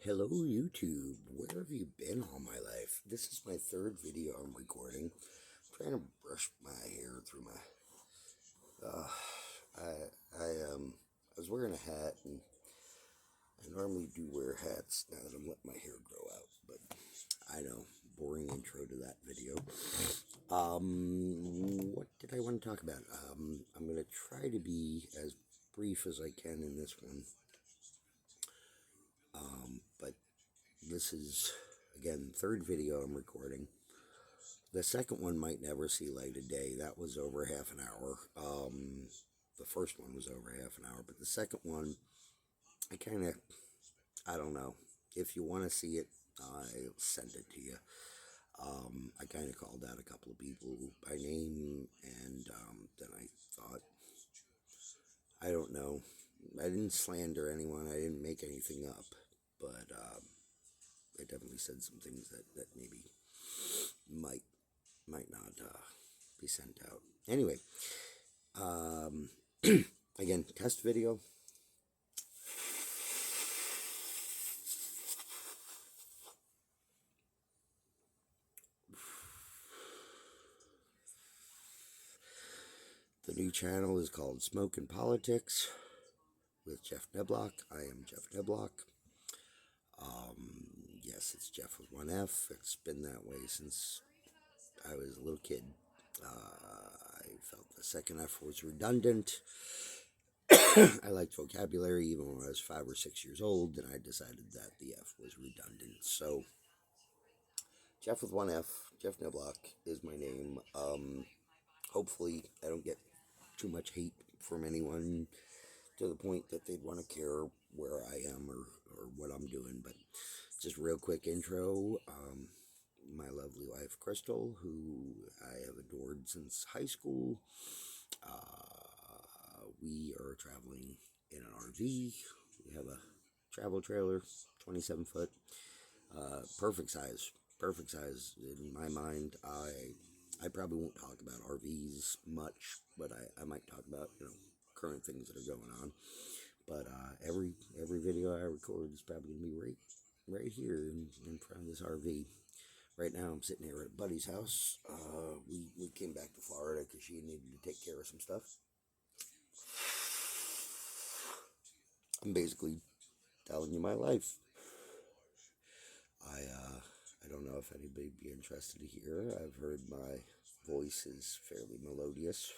Hello YouTube, where have you been all my life? This is my third video I'm recording. I'm trying to brush my hair through my, I was wearing a hat, and I normally do wear hats now that I'm letting my hair grow out, but I know, boring intro to that video. What did I want to talk about? I'm going to try to be as brief as I can in this one. But this is, again, third video I'm recording. The second one might never see light of day. That was over half an hour. The first one was over half an hour, but the second one, I don't know. If you want to see it, I'll send it to you. I kind of called out a couple of people by name, and then I thought, I don't know. I didn't slander anyone. I didn't make anything up, but I definitely said some things that maybe might not be sent out. Anyway, again, test video. The new channel is called Smoke and Politics with Jeff Neblock. I am Jeff Neblock. Yes, it's Jeff with one F. It's been that way since I was a little kid. I felt the second F was redundant. I liked vocabulary even when I was 5 or 6 years old, and I decided that the F was redundant. So, Jeff with one F, Jeff Neblock is my name. Hopefully, I don't get too much hate from anyone to the point that they'd want to care where I am or what I'm doing. But just real quick intro. My lovely wife, Crystal, who I have adored since high school. We are traveling in an RV. We have a travel trailer, 27 foot, perfect size in my mind. I probably won't talk about RVs much, but I might talk about, current things that are going on. But every video I record is probably gonna be right here in front of this RV. Right now I'm sitting here at a buddy's house. We came back to Florida because she needed to take care of some stuff. I'm basically telling you my life. I don't know if anybody'd be interested to hear. I've heard my voice is fairly melodious.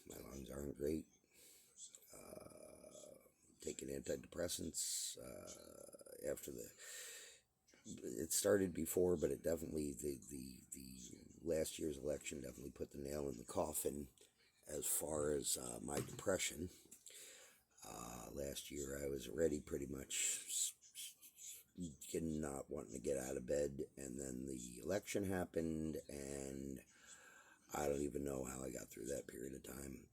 My lungs aren't great. Taking antidepressants after it started before, but it definitely, the last year's election definitely put the nail in the coffin as far as my depression. Last year I was already pretty much not wanting to get out of bed, and then the election happened, and I don't even know how I got through that period of time.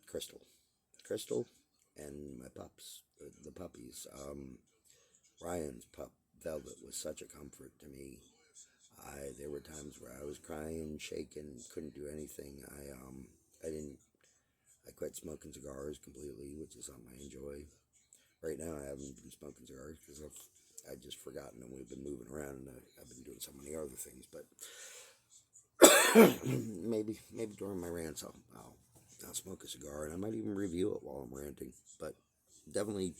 Crystal, and my pups, the puppies. Ryan's pup, Velvet, was such a comfort to me. There were times where I was crying, shaking, couldn't do anything. I quit smoking cigars completely, which is something I enjoy. Right now, I haven't been smoking cigars because I've just forgotten them. We've been moving around, and I've been doing so many other things. But maybe during my rants, I'll smoke a cigar, and I might even review it while I'm ranting. But definitely,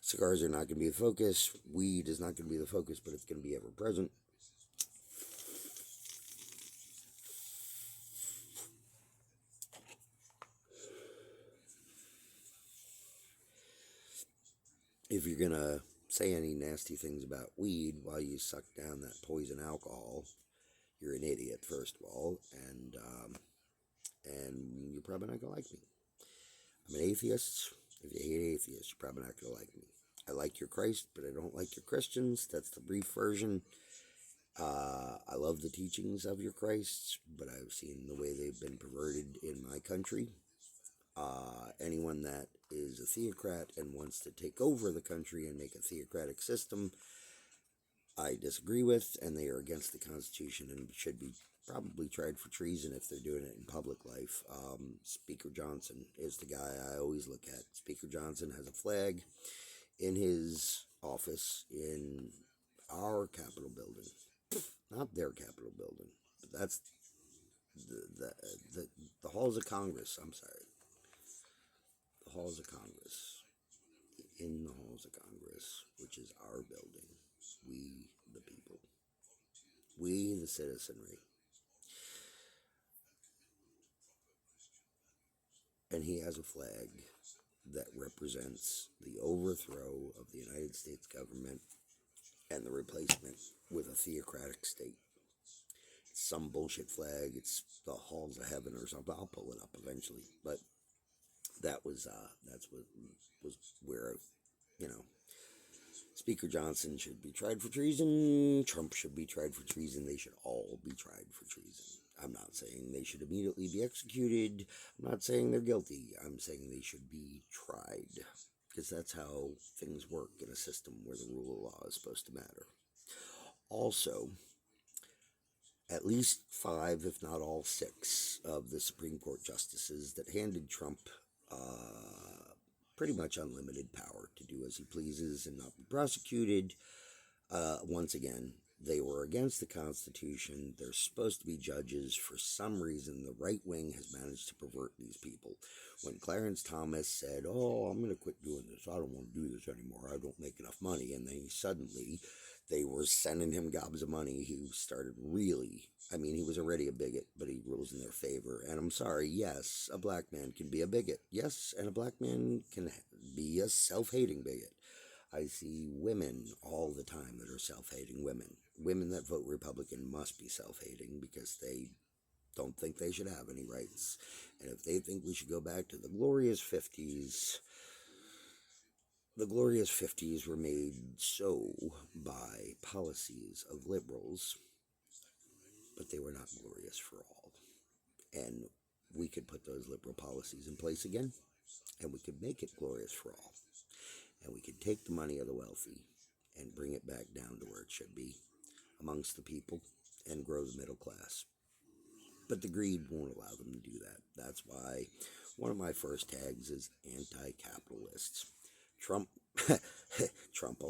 cigars are not going to be the focus. Weed is not going to be the focus, but it's going to be ever present. If you're going to say any nasty things about weed while you suck down that poison alcohol, you're an idiot, first of all, and you're probably not going to like me. I'm an atheist. If you hate atheists, you're probably not going to like me. I like your Christ, but I don't like your Christians. That's the brief version. I love the teachings of your Christ, but I've seen the way they've been perverted in my country. Anyone that is a theocrat and wants to take over the country and make a theocratic system, I disagree with, and they are against the Constitution and should be probably tried for treason if they're doing it in public life. Speaker Johnson is the guy I always look at. Speaker Johnson has a flag in his office in our Capitol building, not their Capitol building, but that's the halls of Congress. I'm sorry, the halls of Congress, in the halls of Congress, which is our building. We the people, we the citizenry, and he has a flag that represents the overthrow of the United States government and the replacement with a theocratic state. It's some bullshit flag. It's the halls of heaven or something. I'll pull it up eventually. But that's what was where, you know, Speaker Johnson should be tried for treason. Trump should be tried for treason. They should all be tried for treason. I'm not saying they should immediately be executed. I'm not saying they're guilty. I'm saying they should be tried. Because that's how things work in a system where the rule of law is supposed to matter. Also, at least 5, if not all 6, of the Supreme Court justices that handed Trump pretty much unlimited power to do as he pleases and not be prosecuted. Once again, they were against the Constitution. They're supposed to be judges. For some reason, the right wing has managed to pervert these people. When Clarence Thomas said, "Oh, I'm going to quit doing this. I don't want to do this anymore. I don't make enough money," and then suddenly they were sending him gobs of money, he started really, I mean, he was already a bigot, but he rules in their favor. And I'm sorry, yes, a black man can be a bigot. Yes, and a black man can be a self-hating bigot. I see women all the time that are self-hating women. Women that vote Republican must be self-hating because they don't think they should have any rights. And if they think we should go back to the glorious 50s, the glorious 50s were made so by policies of liberals, but they were not glorious for all. And we could put those liberal policies in place again, and we could make it glorious for all. And we could take the money of the wealthy and bring it back down to where it should be amongst the people and grow the middle class. But the greed won't allow them to do that. That's why one of my first tags is anti-capitalists. Trump, oh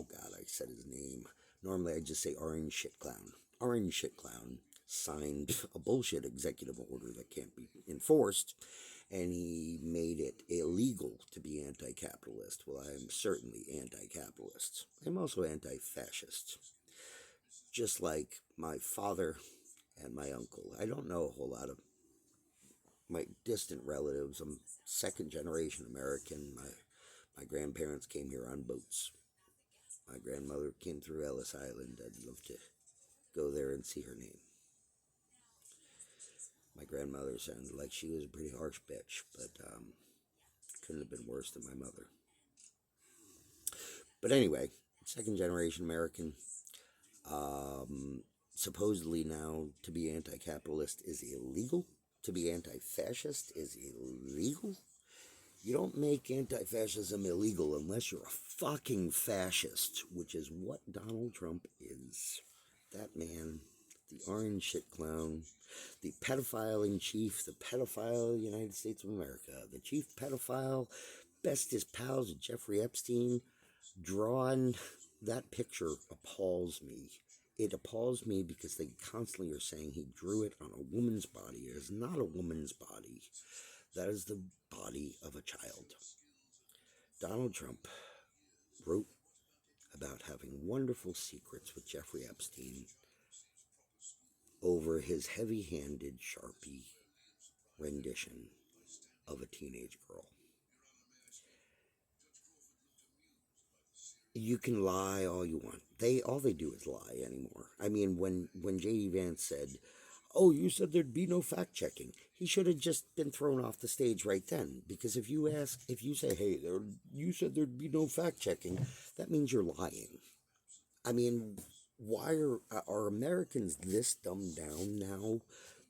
God, I said his name. Normally I just say orange shit clown. Orange shit clown signed a bullshit executive order that can't be enforced, and he made it illegal to be anti-capitalist. Well, I am certainly anti-capitalist. I'm also anti-fascist. Just like my father and my uncle. I don't know a whole lot of my distant relatives. I'm second generation American. My grandparents came here on boats. My grandmother came through Ellis Island. I'd love to go there and see her name. My grandmother sounded like she was a pretty harsh bitch, but couldn't have been worse than my mother. But anyway, second generation American. Supposedly now to be anti-capitalist is illegal. To be anti-fascist is illegal. You don't make anti-fascism illegal unless you're a fucking fascist, which is what Donald Trump is. That man, the orange shit clown, the pedophile in chief, the pedophile of the United States of America, the chief pedophile, bestest pals of Jeffrey Epstein. Drawing that picture appalls me. It appalls me because they constantly are saying he drew it on a woman's body. It is not a woman's body. That is the body of a child. Donald Trump wrote about having wonderful secrets with Jeffrey Epstein over his heavy-handed Sharpie rendition of a teenage girl. You can lie all you want. All they do is lie anymore. I mean, when J.D. Vance said, "Oh, you said there'd be no fact-checking," he should have just been thrown off the stage right then. Because if you say, "Hey, you said there'd be no fact-checking," that means you're lying. I mean, why are Americans this dumbed down now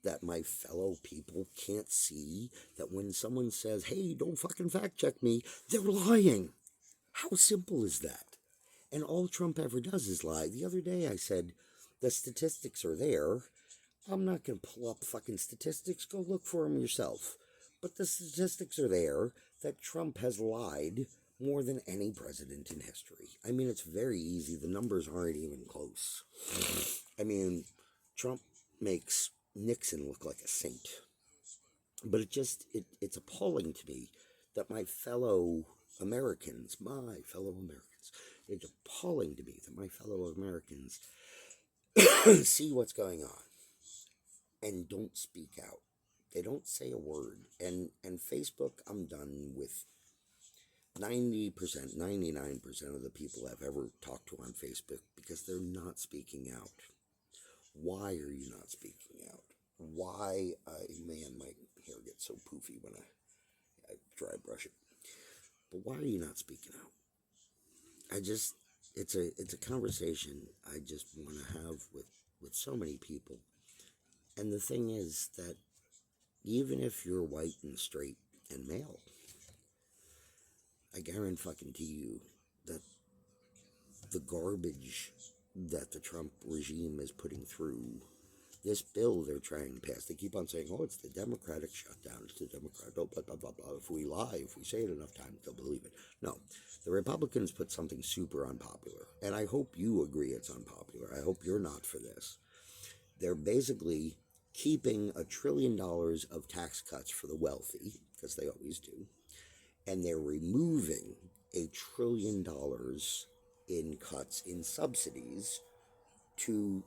that my fellow people can't see that when someone says, "Hey, don't fucking fact-check me," they're lying? How simple is that? And all Trump ever does is lie. The other day I said, the statistics are there. I'm not going to pull up fucking statistics. Go look for them yourself. But the statistics are there. that Trump has lied more than any president in history. I mean, it's very easy. The numbers aren't even close. I mean, Trump makes Nixon look like a saint. But it's appalling to me that it's appalling to me that my fellow Americans see what's going on and don't speak out. They don't say a word. And Facebook, I'm done with 90%, 99% of the people I've ever talked to on Facebook because they're not speaking out. Why are you not speaking out? Why, man, my hair gets so poofy when I dry brush it. But why are you not speaking out? It's a conversation I just want to have with so many people. And the thing is that even if you're white and straight and male, I guarantee you that the garbage that the Trump regime is putting through this bill they're trying to pass, they keep on saying, oh, it's the Democratic shutdown, it's the Democratic, oh, blah, blah, blah, blah. If we lie, if we say it enough times, they'll believe it. No, the Republicans put something super unpopular, and I hope you agree it's unpopular. I hope you're not for this. They're basically keeping $1 trillion of tax cuts for the wealthy, because they always do, and they're removing $1 trillion in cuts in subsidies to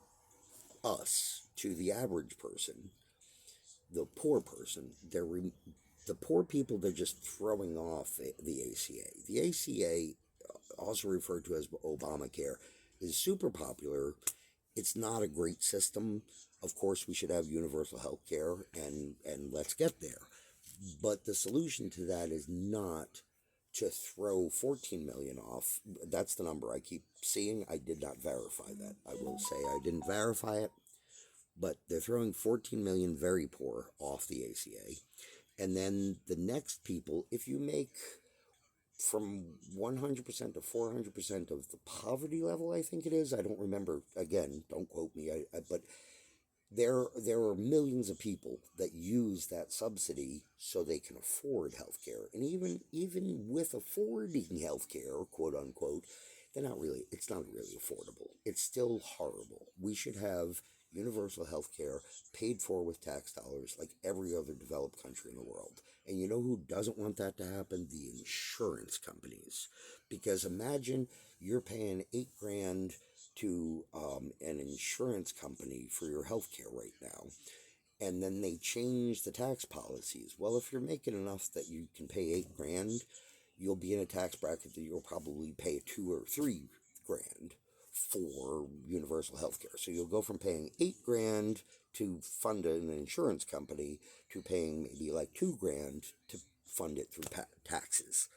us, to the average person, the poor person. The poor people they're just throwing off the ACA. The ACA, also referred to as Obamacare, is super popular. It's not a great system. Of course, we should have universal health care, and let's get there. But the solution to that is not to throw 14 million off. That's the number I keep seeing. I did not verify that. I will say I didn't verify it, but they're throwing 14 million very poor off the ACA. And then the next people, if you make from 100% to 400% of the poverty level, I think it is. I don't remember. Again, don't quote me. But there are millions of people that use that subsidy so they can afford health care. And even with affording health care, quote unquote, it's not really affordable. It's still horrible. We should have universal health care paid for with tax dollars like every other developed country in the world. And you know who doesn't want that to happen? The insurance companies. Because imagine you're paying $8,000 to an insurance company for your health care right now, and then they change the tax policies. Well, if you're making enough that you can pay $8,000, you'll be in a tax bracket that you'll probably pay $2,000 or $3,000 for universal health care. So you'll go from paying $8,000 to fund an insurance company to paying maybe like $2,000 to fund it through taxes.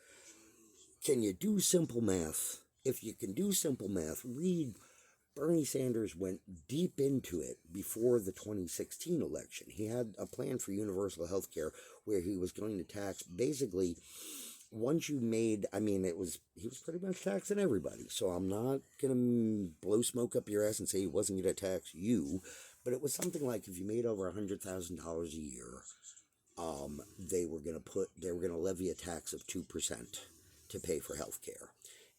Can you do simple math? If you can do simple math, read. Bernie Sanders went deep into it before the 2016 election. He had a plan for universal health care where he was going to tax basically once you made, he was pretty much taxing everybody. So I'm not going to blow smoke up your ass and say he wasn't going to tax you, but it was something like if you made over $100,000 a year, they were going to levy a tax of 2% to pay for health care.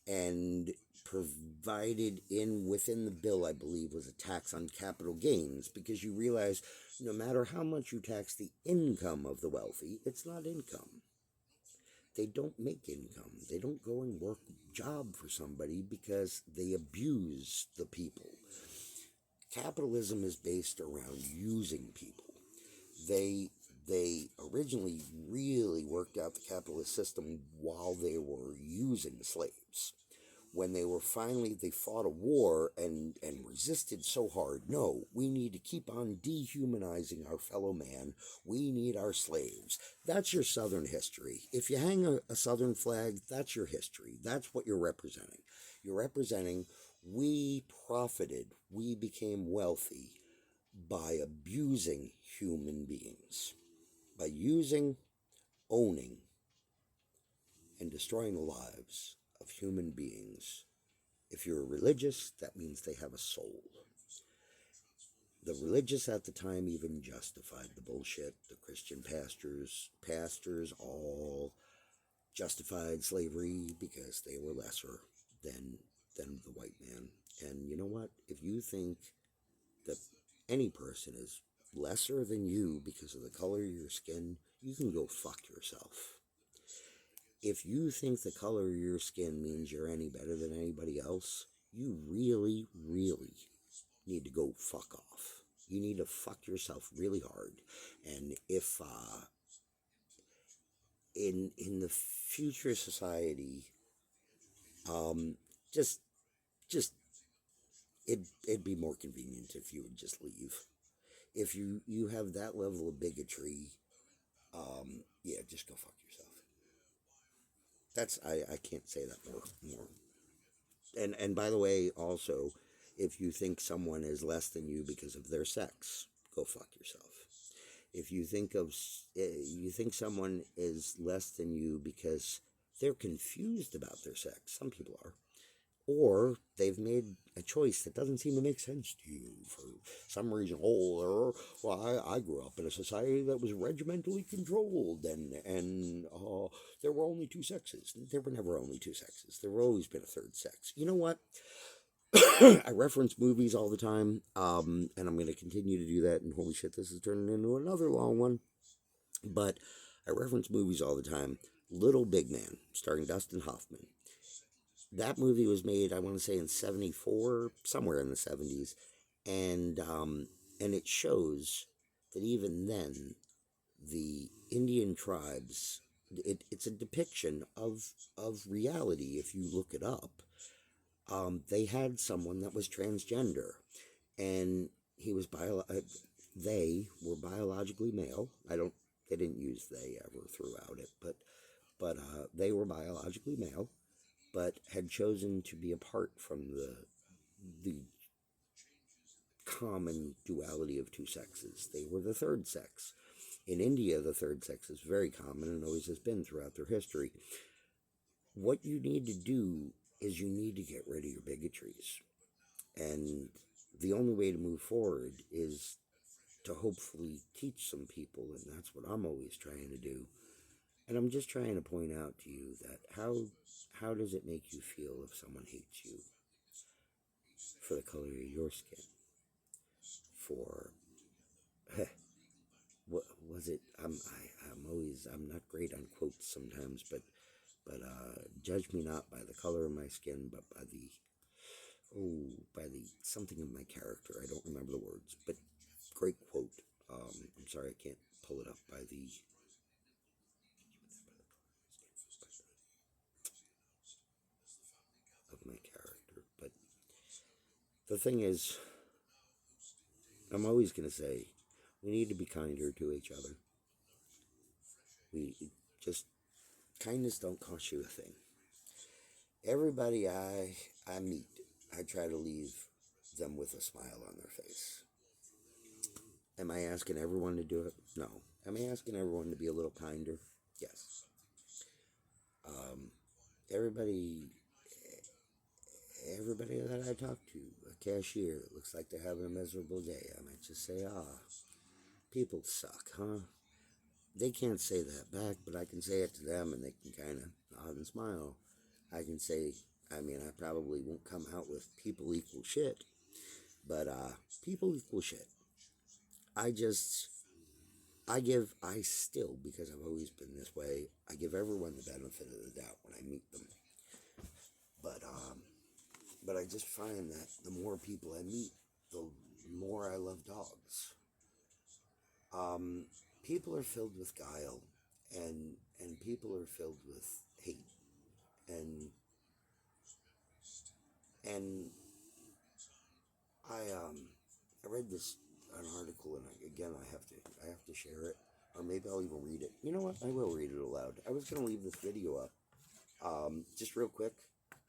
And provided within the bill, I believe, was a tax on capital gains, because you realize no matter how much you tax the income of the wealthy, it's not income. They don't make income. They don't go and work a job for somebody because they abuse the people. Capitalism is based around using people. They originally really worked out the capitalist system while they were using slaves. When they fought a war and resisted so hard. No, we need to keep on dehumanizing our fellow man. We need our slaves. That's your Southern history. If you hang a Southern flag, that's your history. That's what you're representing. You're representing we profited, we became wealthy by abusing human beings. By using, owning, and destroying the lives of human beings. If you're religious, that means they have a soul. The religious at the time even justified the bullshit. The Christian pastors all justified slavery because they were lesser than the white man. And you know what? If you think that any person is lesser than you because of the color of your skin, you can go fuck yourself. If you think the color of your skin means you're any better than anybody else, you really, really need to go fuck off. You need to fuck yourself really hard. And if in the future society, um, just just it'd be more convenient if you would just leave. If you have that level of bigotry, yeah, just go fuck yourself. That's I can't say that more. And by the way, also, if you think someone is less than you because of their sex, go fuck yourself. If you think someone is less than you because they're confused about their sex, some people are, or they've made a choice that doesn't seem to make sense to you for some reason. Well, I grew up in a society that was regimentally controlled, and there were only two sexes. There were never only two sexes. There will always been a third sex. You know what? I reference movies all the time, and I'm going to continue to do that. And holy shit, this is turning into another long one. But I reference movies all the time. Little Big Man, starring Dustin Hoffman. That movie was made, I want to say, in '74, somewhere in the '70s, and it shows that even then, the Indian tribes. It's a depiction of reality. If you look it up, they had someone that was transgender, and he was they were biologically male. They didn't use they ever throughout it, but they were biologically male, but had chosen to be apart from the common duality of two sexes. They were the third sex. In India, the third sex is very common and always has been throughout their history. What you need to do is you need to get rid of your bigotries. And the only way to move forward is to hopefully teach some people, and that's what I'm always trying to do. And I'm just trying to point out to you that how does it make you feel if someone hates you for the color of your skin? For what was it? I'm not great on quotes sometimes, but judge me not by the color of my skin, but by the something of my character. I don't remember the words, but great quote. I'm sorry I can't pull it up by the of my character. But the thing is, I'm always gonna say we need to be kinder to each other. We just kindness don't cost you a thing. Everybody I meet, I try to leave them with a smile on their face. Am I asking everyone to do it? No. Am I asking everyone to be a little kinder? Yes. Um, everybody, everybody that I talk to, a cashier, looks like they're having a miserable day. I might just say, people suck, huh? They can't say that back, but I can say it to them, and they can kind of nod and smile. I can say, I mean, I probably won't come out with people equal shit, but people equal shit. I just, I still, because I've always been this way, I give everyone the benefit of the doubt when I meet them. But, um, but I just find that the more people I meet, the more I love dogs. Um, People are filled with guile, and people are filled with hate, and and I read this an article, and again I have to share it, or maybe I'll even read it. You know what? I will read it aloud. I was gonna leave this video up, just real quick.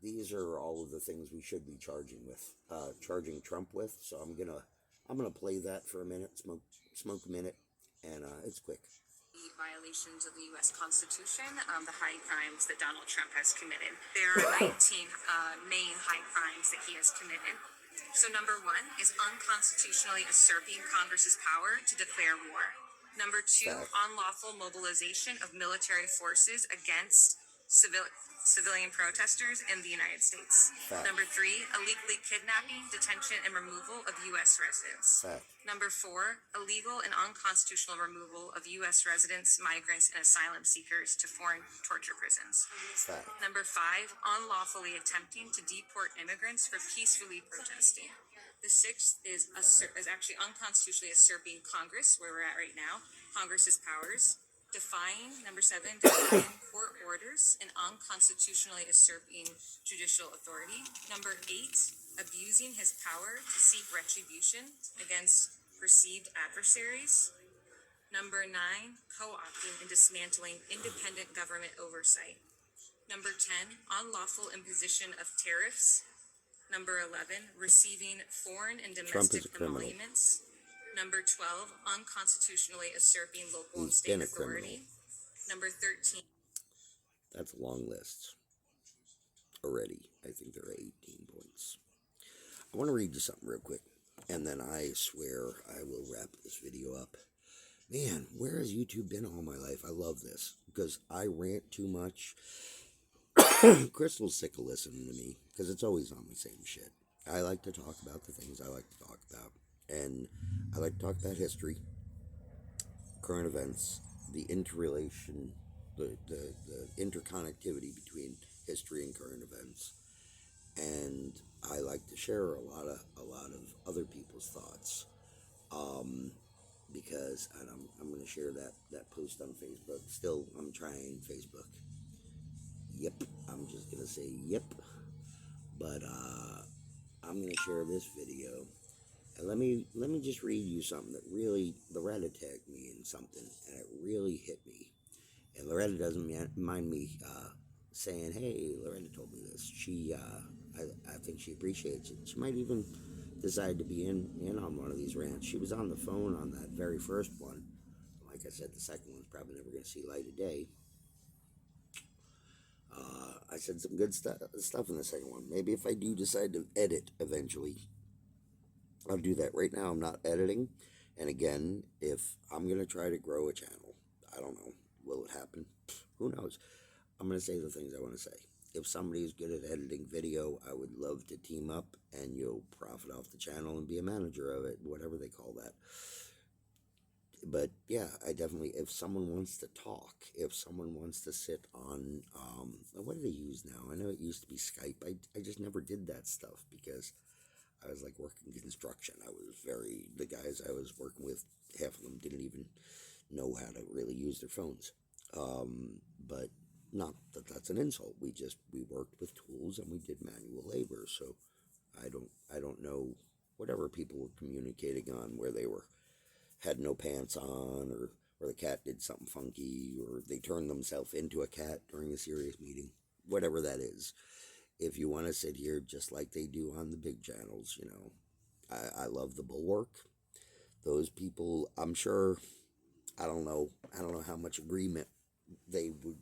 These are all of the things we should be charging Trump with. So I'm gonna play that for a minute, smoke a minute, and it's quick. The violations of the U.S. Constitution, the high crimes that Donald Trump has committed. There are 19 main high crimes that he has committed. So number one is unconstitutionally usurping Congress's power to declare war. Number two, unlawful mobilization of military forces against civilian protesters in the United States. Fact. Number 3, illegally kidnapping, detention, and removal of U.S. residents. Fact. Number 4, illegal and unconstitutional removal of U.S. residents, migrants, and asylum seekers to foreign torture prisons. Fact. Number 5, unlawfully attempting to deport immigrants for peacefully protesting. The 6th is actually unconstitutionally usurping Congress, where we're at right now, Congress's powers. Number 7, defying court orders and unconstitutionally usurping judicial authority. Number 8, abusing his power to seek retribution against perceived adversaries. Number 9, co-opting and dismantling independent government oversight. Number 10, unlawful imposition of tariffs. Number 11, receiving foreign and domestic emoluments. Number 12, unconstitutionally usurping local and state authority. Number 13. That's a long list already. I think there are 18 points. I want to read you something real quick, and then I swear I will wrap this video up. Man, where has YouTube been all my life? I love this, because I rant too much. Crystal's sick of listening to me, because it's always on the same shit. I like to talk about the things I like to talk about. And I like to talk about history, current events, the interrelation, the interconnectivity between history and current events. And I like to share a lot of other people's thoughts. Because I'm going to share that post on Facebook. Still, I'm trying Facebook. Yep, I'm just going to say yep. But I'm going to share this video. And let me just read you something that really, Loretta tagged me in something, and it really hit me. And Loretta doesn't mind me saying, hey, Loretta told me this. She, I think she appreciates it. She might even decide to be in on one of these rants. She was on the phone on that very first one. Like I said, the second one's probably never going to see light of day. I said some good stuff in the second one. Maybe if I do decide to edit eventually, I'll do that. Right now, I'm not editing. And again, if I'm going to try to grow a channel, I don't know, will it happen? Who knows? I'm going to say the things I want to say. If somebody is good at editing video, I would love to team up and you'll profit off the channel and be a manager of it, whatever they call that. But yeah, I definitely, if someone wants to talk, if someone wants to sit on, what do they use now? I know it used to be Skype. I just never did that stuff because I was like working construction. The guys I was working with, half of them didn't even know how to really use their phones. But not that that's an insult. We worked with tools and we did manual labor. So I don't know whatever people were communicating on, where they had no pants on, or the cat did something funky, or they turned themselves into a cat during a serious meeting, whatever that is. If you want to sit here just like they do on the big channels, I love the Bulwark. Those people, I'm sure, I don't know how much agreement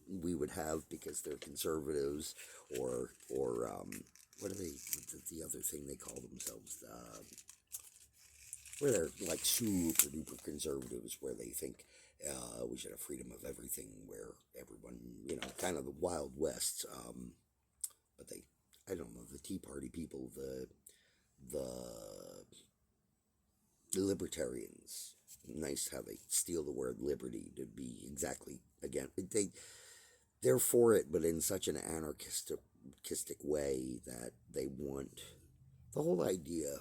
we would have because they're conservatives, or what are they, the other thing they call themselves, where they're like super duper conservatives, where they think we should have freedom of everything, where everyone, kind of the Wild West. But I don't know, the Tea Party people, the libertarians. Nice how they steal the word liberty to be exactly, again, they're for it, but in such an anarchistic way that they want the whole idea.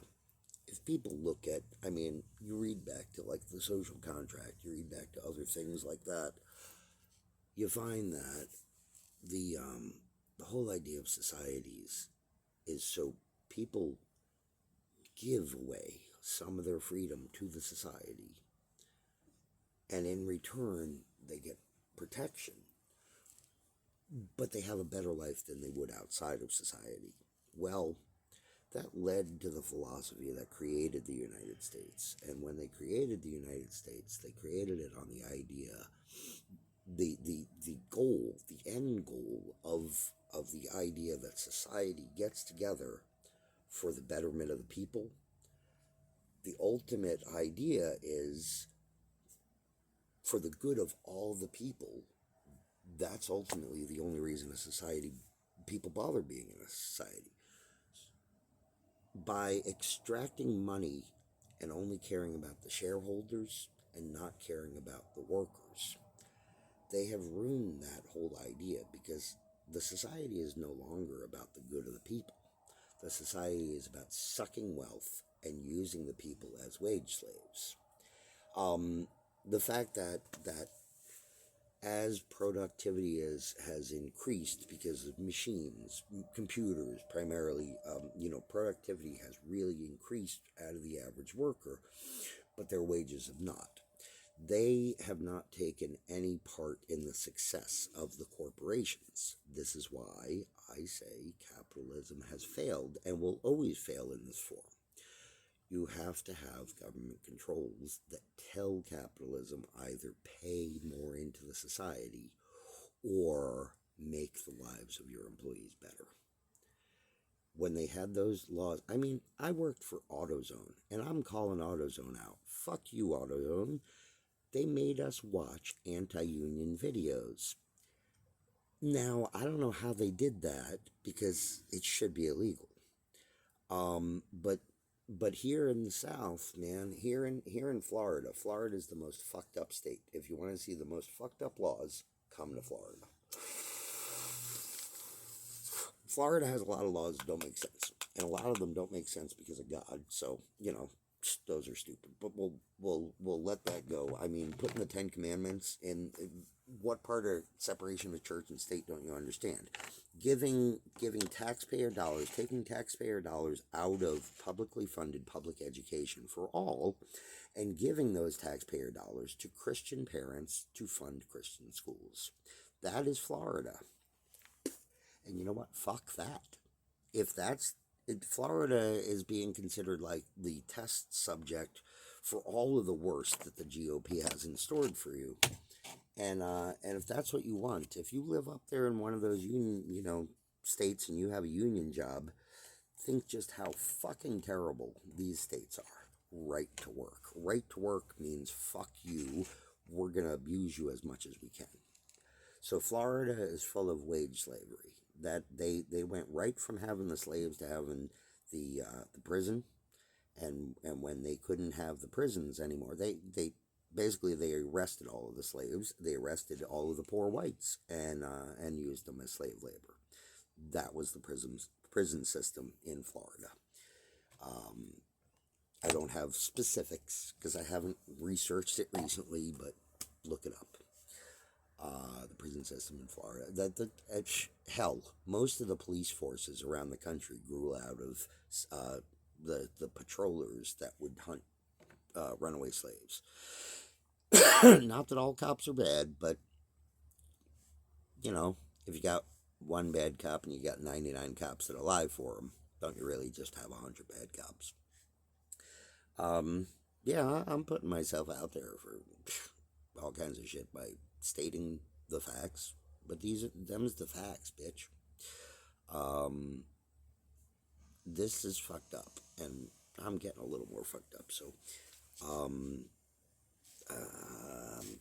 If people look at, you read back to like the social contract, you read back to other things like that, you find that the whole idea of societies is so people give away some of their freedom to the society, and in return they get protection, but they have a better life than they would outside of society. Well, that led to the philosophy that created the United States. And when they created the United States, they created it on the idea, the goal, the end goal of the idea that society gets together for the betterment of the people. The ultimate idea is for the good of all the people, that's ultimately the only reason people bother being in a society. By extracting money and only caring about the shareholders and not caring about the workers, they have ruined that whole idea, because the society is no longer about the good of the people. The society is about sucking wealth and using the people as wage slaves. The fact that as productivity has increased because of machines, computers primarily, productivity has really increased out of the average worker, but their wages have not. They have not taken any part in the success of the corporations. This is why I say capitalism has failed and will always fail in this form. You have to have government controls that tell capitalism either pay more into the society or make the lives of your employees better. When they had those laws, I mean, I worked for AutoZone, and I'm calling AutoZone out. Fuck you, AutoZone. They made us watch anti-union videos. Now, I don't know how they did that, because it should be illegal. But here in the South, man, here in Florida, Florida is the most fucked up state. If you want to see the most fucked up laws, come to Florida. Florida has a lot of laws that don't make sense, and a lot of them don't make sense because of God. So those are stupid. But we'll let that go. I mean, putting the Ten Commandments in, what part of separation of church and state don't you understand? Giving taxpayer dollars, taking taxpayer dollars out of publicly funded public education for all, and giving those taxpayer dollars to Christian parents to fund Christian schools. That is Florida. And you know what? Fuck that. Florida is being considered like the test subject for all of the worst that the GOP has in store for you. And if that's what you want, if you live up there in one of those union, states, and you have a union job, think just how fucking terrible these states are. Right to work. Right to work means fuck you. We're gonna abuse you as much as we can. So Florida is full of wage slavery. That they went right from having the slaves to having the prison, and when they couldn't have the prisons anymore, they basically they arrested all of the slaves. They arrested all of the poor whites and used them as slave labor. That was the prison system in Florida. I don't have specifics because I haven't researched it recently, but look it up. The prison system in Florida. Hell, most of the police forces around the country grew out of the patrollers that would hunt runaway slaves. Not that all cops are bad, but if you got one bad cop and you got 99 cops that are alive for them, don't you really just have 100 bad cops? Yeah, I'm putting myself out there for all kinds of shit by stating the facts, but them's the facts, bitch. This is fucked up, and I'm getting a little more fucked up. So,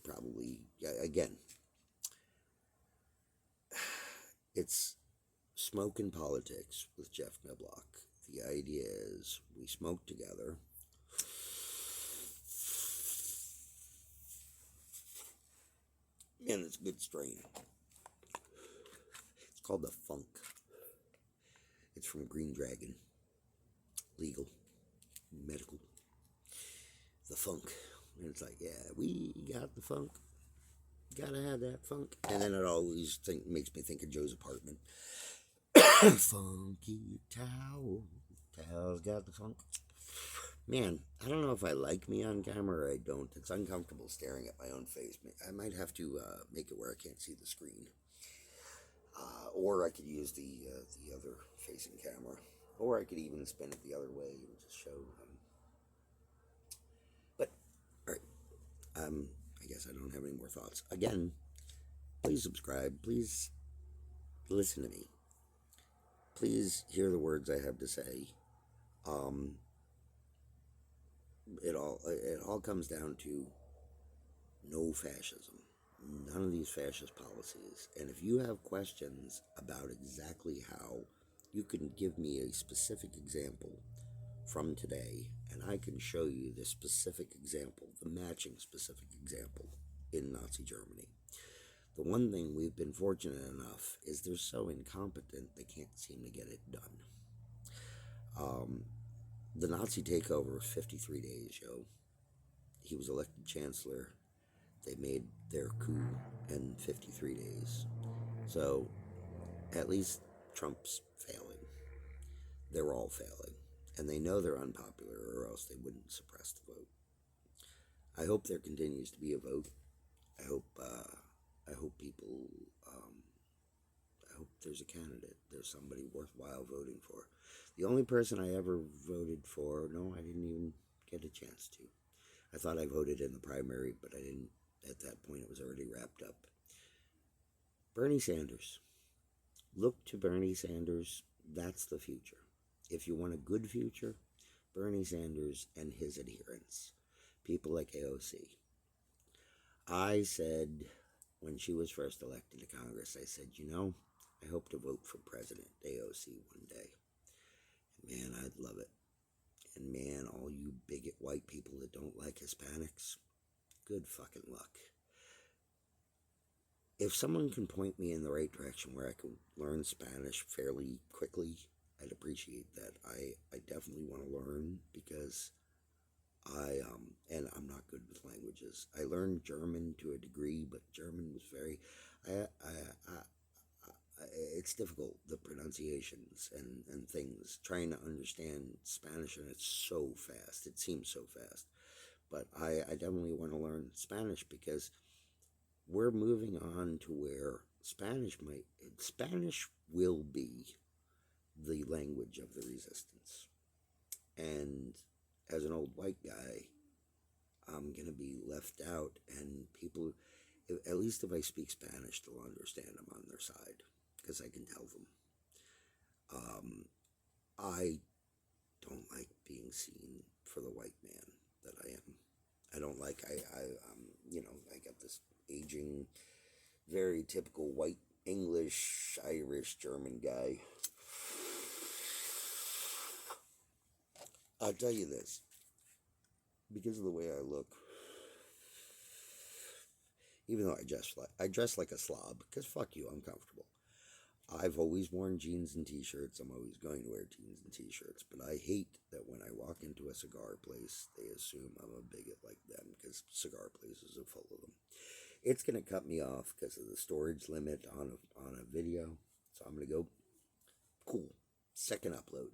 probably again, it's Smoke and Politics with Jeff Niblock. The idea is we smoke together. And it's a good strain. It's called the Funk. It's from Green Dragon. Legal. Medical. The Funk. And it's like, yeah, we got the funk. Gotta have that funk. And then it always makes me think of Joe's apartment. Funky towel. Towel's got the funk. Man, I don't know if I like me on camera or I don't. It's uncomfortable staring at my own face. I might have to make it where I can't see the screen. Or I could use the other facing camera. Or I could even spin it the other way and just show. But, alright. I guess I don't have any more thoughts. Again, please subscribe. Please listen to me. Please hear the words I have to say. It all comes down to no fascism. none of these fascist policies. And if you have questions about exactly how, you can give me a specific example from today, and I can show you the specific example, the matching specific example in Nazi Germany. The one thing we've been fortunate enough is they're so incompetent they can't seem to get it done. The Nazi takeover was 53 days, yo. He was elected chancellor. They made their coup in 53 days. So at least Trump's failing. They're all failing. And they know they're unpopular, or else they wouldn't suppress the vote. I hope there continues to be a vote. I hope people. I hope there's a candidate. There's somebody worthwhile voting for. The only person I ever voted for, no, I didn't even get a chance to. I thought I voted in the primary, but I didn't. At that point, it was already wrapped up. Bernie Sanders. Look to Bernie Sanders. That's the future. If you want a good future, Bernie Sanders and his adherents. People like AOC. I said, when she was first elected to Congress, I said, I hope to vote for President AOC one day. Man, I'd love it. And man, all you bigot white people that don't like Hispanics, good fucking luck. If someone can point me in the right direction where I can learn Spanish fairly quickly, I'd appreciate that. I definitely want to learn because and I'm not good with languages. I learned German to a degree, but German was very, it's difficult, the pronunciations and things. Trying to understand Spanish, and it's so fast. It seems so fast. But I definitely want to learn Spanish because we're moving on to where Spanish will be the language of the resistance. And as an old white guy, I'm going to be left out, and people, at least if I speak Spanish, they'll understand I'm on their side because I can tell them. I don't like being seen for the white man that I am. I don't like, I got this aging, very typical white English, Irish, German guy. I'll tell you this, because of the way I look, even though I dress like a slob, because fuck you, I'm comfortable. I've always worn jeans and t-shirts. I'm always going to wear jeans and t-shirts, but I hate that when I walk into a cigar place, they assume I'm a bigot like them, because cigar places are full of them. It's going to cut me off because of the storage limit on a video, so I'm going to go, cool, second upload.